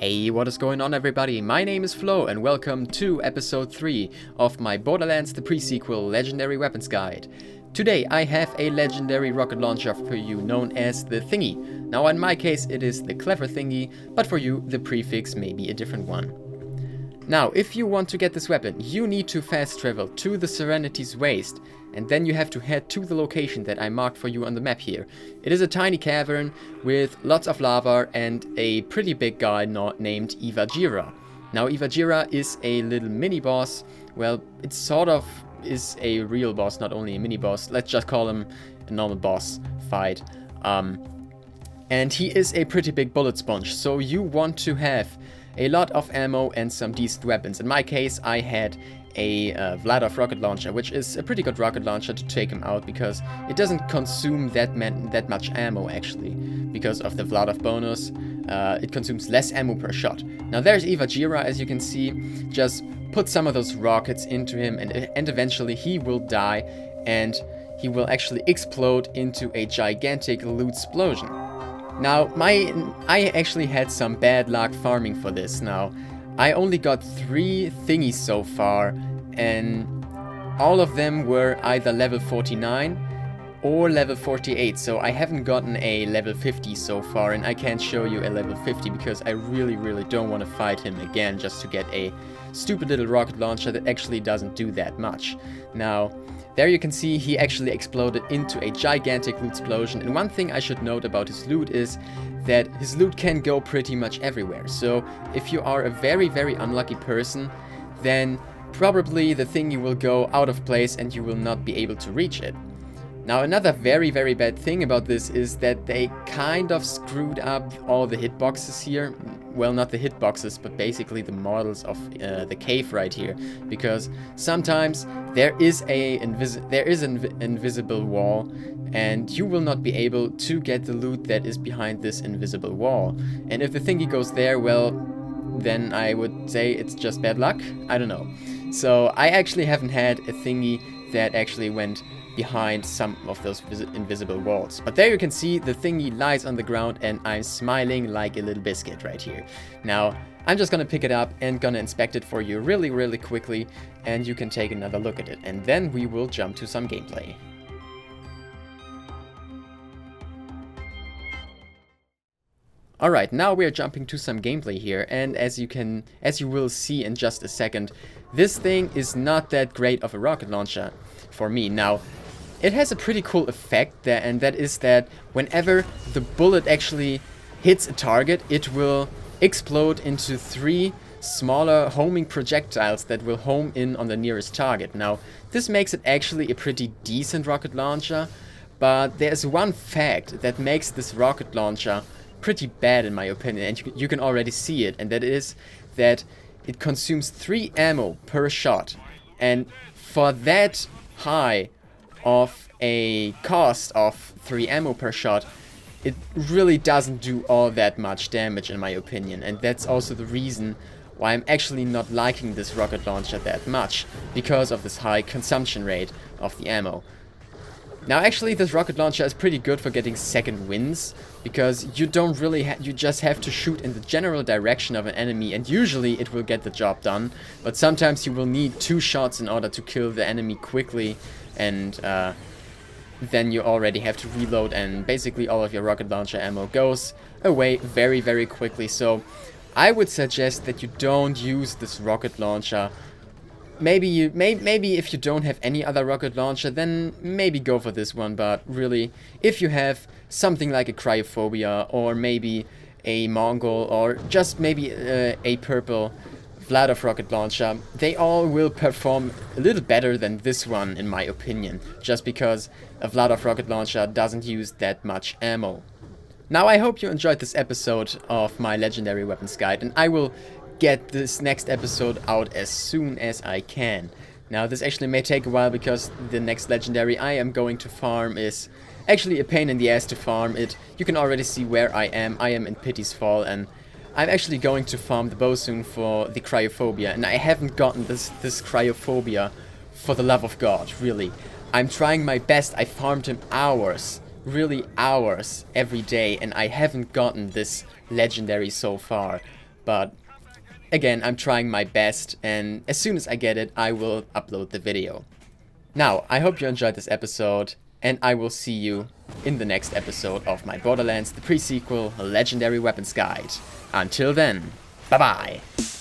Hey, what is going on everybody? My name is Flo and welcome to episode 3 of my Borderlands the pre-sequel Legendary Weapons Guide. Today I have a legendary rocket launcher for you known as the Thingy. Now in my case it is the Clever Thingy, but for you the prefix may be a different one. Now if you want to get this weapon, you need to fast travel to the Serenity's Waste, and then you have to head to the location that I marked for you on the map here. It is a tiny cavern with lots of lava and a pretty big guy named Ivajira. Now Ivajira is a little mini-boss. Well, it sort of is a real boss, not only a mini-boss. Let's just call him a normal boss fight. And he is a pretty big bullet sponge, so you want to have a lot of ammo and some decent weapons. In my case, I had a Vladov rocket launcher, which is a pretty good rocket launcher to take him out because it doesn't consume that much ammo actually. Because of the Vladov bonus, it consumes less ammo per shot. Now there's Ivajira, as you can see. Just put some of those rockets into him and eventually he will die and he will actually explode into a gigantic loot explosion. Now, I actually had some bad luck farming for this. Now, I only got 3 thingies so far, and all of them were either level 49 or level 48, so I haven't gotten a level 50 so far, and I can't show you a level 50 because I really don't want to fight him again just to get a stupid little rocket launcher that actually doesn't do that much. Now, there you can see he actually exploded into a gigantic loot explosion, and one thing I should note about his loot is that his loot can go pretty much everywhere. So if you are a very unlucky person, then probably the thingy will go out of place and you will not be able to reach it. Now another very bad thing about this is that they kind of screwed up all the hitboxes here. Well, not the hitboxes, but basically the models of the cave right here. Because sometimes there is an invisible wall and you will not be able to get the loot that is behind this invisible wall. And if the thingy goes there, well, then I would say it's just bad luck. I don't know. So I actually haven't had a thingy that actually went behind some of those invisible walls. But there you can see the thingy lies on the ground and I'm smiling like a little biscuit right here. Now, I'm just gonna pick it up and gonna inspect it for you really quickly, and you can take another look at it. And then we will jump to some gameplay. Alright, now we are jumping to some gameplay here, and as you will see in just a second, this thing is not that great of a rocket launcher for me. Now, it has a pretty cool effect there, and that is that whenever the bullet actually hits a target, it will explode into 3 smaller homing projectiles that will home in on the nearest target. Now, this makes it actually a pretty decent rocket launcher, but there's one fact that makes this rocket launcher pretty bad in my opinion, and you can already see it, and that is that it consumes 3 ammo per shot, and for that high of a cost of 3 ammo per shot, it really doesn't do all that much damage in my opinion, and that's also the reason why I'm actually not liking this rocket launcher that much, because of this high consumption rate of the ammo. Now actually this rocket launcher is pretty good for getting second wins, because you don't really you just have to shoot in the general direction of an enemy and usually it will get the job done, but sometimes you will need 2 shots in order to kill the enemy quickly, and then you already have to reload and basically all of your rocket launcher ammo goes away very quickly. So I would suggest that you don't use this rocket launcher. Maybe if you don't have any other rocket launcher, then maybe go for this one, but really, if you have something like a Cryophobia, or maybe a Mongol, or just maybe a purple Vladov rocket launcher, they all will perform a little better than this one in my opinion, just because a Vladov rocket launcher doesn't use that much ammo. Now I hope you enjoyed this episode of my Legendary Weapons Guide, and I will get this next episode out as soon as I can. Now this actually may take a while because the next legendary I am going to farm is actually a pain in the ass to farm it. You can already see where I am. I am in Pity's Fall, and I'm actually going to farm the Bosun for the Cryophobia, and I haven't gotten this Cryophobia for the love of God, really. I'm trying my best. I farmed him hours, really hours every day, and I haven't gotten this legendary so far. But again, I'm trying my best, and as soon as I get it, I will upload the video. Now, I hope you enjoyed this episode, and I will see you in the next episode of my Borderlands the Pre-Sequel Legendary Weapons Guide. Until then, bye bye!